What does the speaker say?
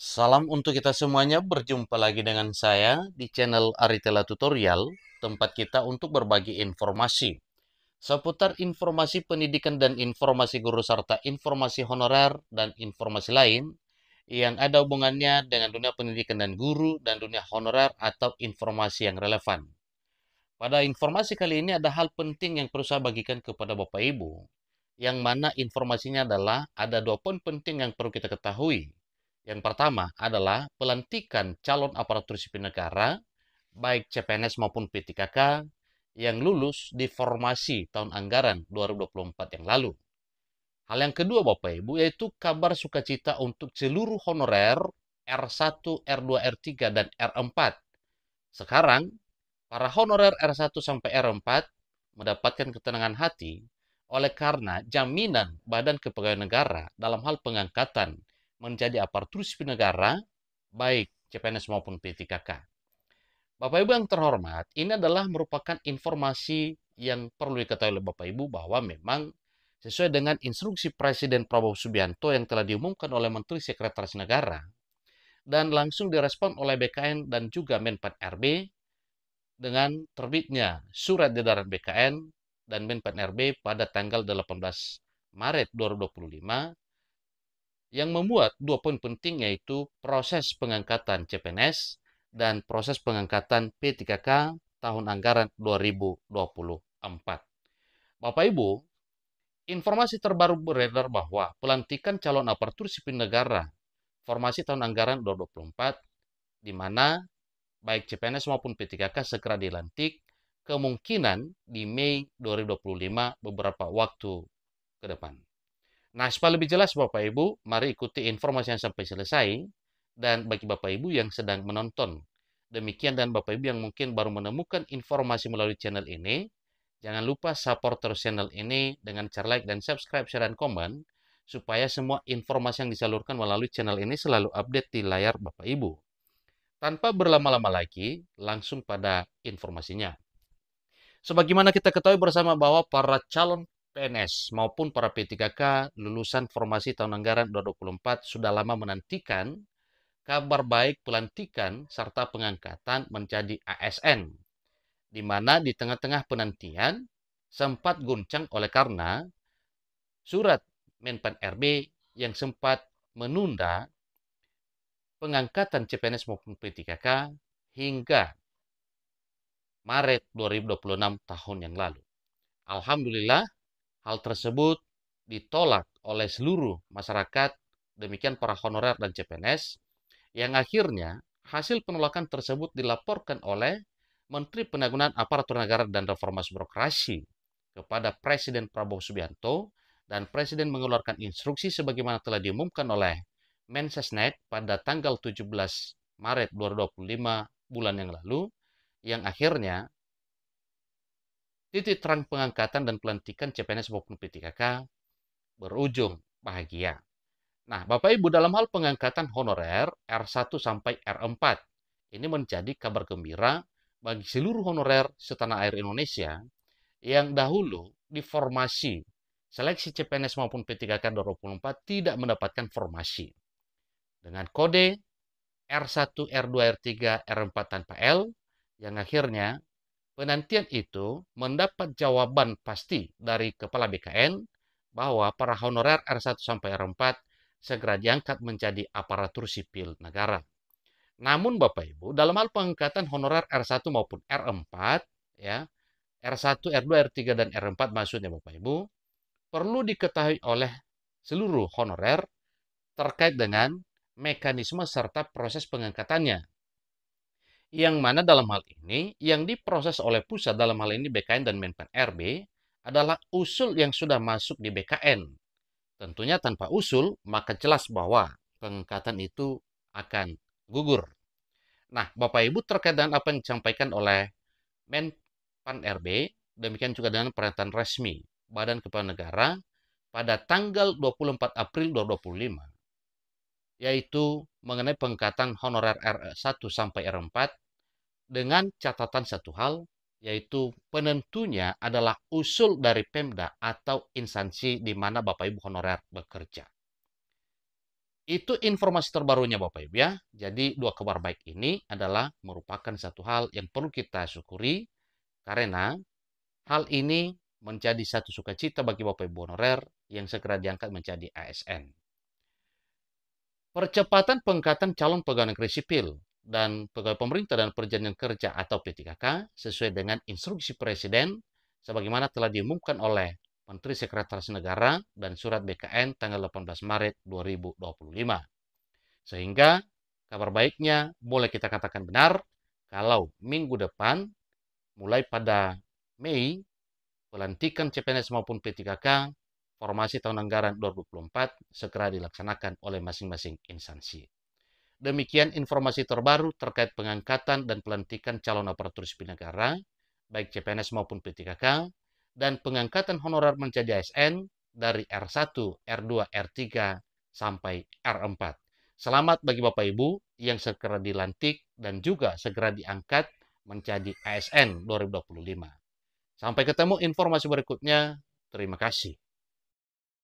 Salam untuk kita semuanya, berjumpa lagi dengan saya di channel Aritela Tutorial, tempat kita untuk berbagi informasi seputar informasi pendidikan dan informasi guru serta informasi honorer dan informasi lain yang ada hubungannya dengan dunia pendidikan dan guru dan dunia honorer atau informasi yang relevan. Pada informasi kali ini ada hal penting yang perlu saya bagikan kepada Bapak Ibu, yang mana informasinya adalah ada dua poin penting yang perlu kita ketahui. Yang pertama adalah pelantikan calon aparatur sipil negara, baik CPNS maupun P3K, yang lulus di formasi tahun anggaran 2024 yang lalu. Hal yang kedua Bapak Ibu, yaitu kabar sukacita untuk seluruh honorer R1, R2, R3, dan R4. Sekarang, para honorer R1 sampai R4 mendapatkan ketenangan hati oleh karena jaminan Badan Kepegawaian Negara dalam hal pengangkatan menjadi aparatur sipil negara, baik CPNS maupun P3K. Bapak Ibu yang terhormat, ini adalah merupakan informasi yang perlu diketahui oleh Bapak Ibu bahwa memang sesuai dengan instruksi Presiden Prabowo Subianto yang telah diumumkan oleh Menteri Sekretaris Negara dan langsung direspon oleh BKN dan juga Menpan RB dengan terbitnya surat edaran BKN dan Menpan RB pada tanggal 18 Maret 2025 yang memuat dua poin penting, yaitu proses pengangkatan CPNS dan proses pengangkatan P3K tahun anggaran 2024. Bapak Ibu, informasi terbaru beredar bahwa pelantikan calon aparatur sipil negara formasi tahun anggaran 2024 di mana baik CPNS maupun P3K segera dilantik, kemungkinan di Mei 2025 beberapa waktu ke depan. Nah, supaya lebih jelas Bapak Ibu, mari ikuti informasi yang sampai selesai. Dan bagi Bapak Ibu yang sedang menonton, demikian, dan Bapak Ibu yang mungkin baru menemukan informasi melalui channel ini, jangan lupa support terus channel ini dengan cara like dan subscribe, share, dan komen, supaya semua informasi yang disalurkan melalui channel ini selalu update di layar Bapak Ibu. Tanpa berlama-lama lagi, langsung pada informasinya. Sebagaimana kita ketahui bersama bahwa para calon PNS maupun para P3K lulusan formasi tahun anggaran 2024 sudah lama menantikan kabar baik pelantikan serta pengangkatan menjadi ASN, di mana di tengah-tengah penantian sempat guncang oleh karena surat Menpan RB yang sempat menunda pengangkatan CPNS maupun P3K hingga Maret 2026 tahun yang lalu. Alhamdulillah, hal tersebut ditolak oleh seluruh masyarakat, demikian para honorer dan CPNS, yang akhirnya hasil penolakan tersebut dilaporkan oleh Menteri Penanggulangan Aparatur Negara dan Reformasi Birokrasi kepada Presiden Prabowo Subianto, dan Presiden mengeluarkan instruksi sebagaimana telah diumumkan oleh Mensesnek pada tanggal 17 Maret 2025 bulan yang lalu, yang akhirnya titik terang pengangkatan dan pelantikan CPNS maupun P3K berujung bahagia. Nah, Bapak Ibu, dalam hal pengangkatan honorer R1 sampai R4, ini menjadi kabar gembira bagi seluruh honorer setanah air Indonesia yang dahulu di formasi seleksi CPNS maupun P3K 2024 tidak mendapatkan formasi. Dengan kode R1, R2, R3, R4 tanpa L, yang akhirnya penantian itu mendapat jawaban pasti dari Kepala BKN bahwa para honorer R1 sampai R4 segera diangkat menjadi aparatur sipil negara. Namun Bapak Ibu, dalam hal pengangkatan honorer R1 maupun R4, ya, R1, R2, R3, dan R4 maksudnya Bapak Ibu, perlu diketahui oleh seluruh honorer terkait dengan mekanisme serta proses pengangkatannya. Yang mana dalam hal ini, yang diproses oleh pusat dalam hal ini BKN dan Menpan RB adalah usul yang sudah masuk di BKN. Tentunya tanpa usul, maka jelas bahwa pengangkatan itu akan gugur. Nah, Bapak Ibu, terkait dengan apa yang disampaikan oleh Menpan RB, demikian juga dengan pernyataan resmi Badan Kepegawaian Negara pada tanggal 24 April 2025, yaitu mengenai pengangkatan honorer R1 sampai R4 dengan catatan satu hal, yaitu penentunya adalah usul dari Pemda atau instansi di mana Bapak Ibu honorer bekerja. Itu informasi terbarunya Bapak Ibu ya. Jadi dua kabar baik ini adalah merupakan satu hal yang perlu kita syukuri karena hal ini menjadi satu sukacita bagi Bapak Ibu honorer yang segera diangkat menjadi ASN. Percepatan pengangkatan calon pegawai negeri sipil dan pegawai pemerintah dan perjanjian kerja atau P3K sesuai dengan instruksi Presiden sebagaimana telah diumumkan oleh Menteri Sekretaris Negara dan Surat BKN tanggal 18 Maret 2025. Sehingga kabar baiknya boleh kita katakan benar kalau minggu depan mulai pada Mei pelantikan CPNS maupun P3K formasi tahun anggaran 2024 segera dilaksanakan oleh masing-masing instansi. Demikian informasi terbaru terkait pengangkatan dan pelantikan calon aparatur sipil negara, baik CPNS maupun P3K, dan pengangkatan honorer menjadi ASN dari R1, R2, R3, sampai R4. Selamat bagi Bapak Ibu yang segera dilantik dan juga segera diangkat menjadi ASN 2025. Sampai ketemu informasi berikutnya. Terima kasih.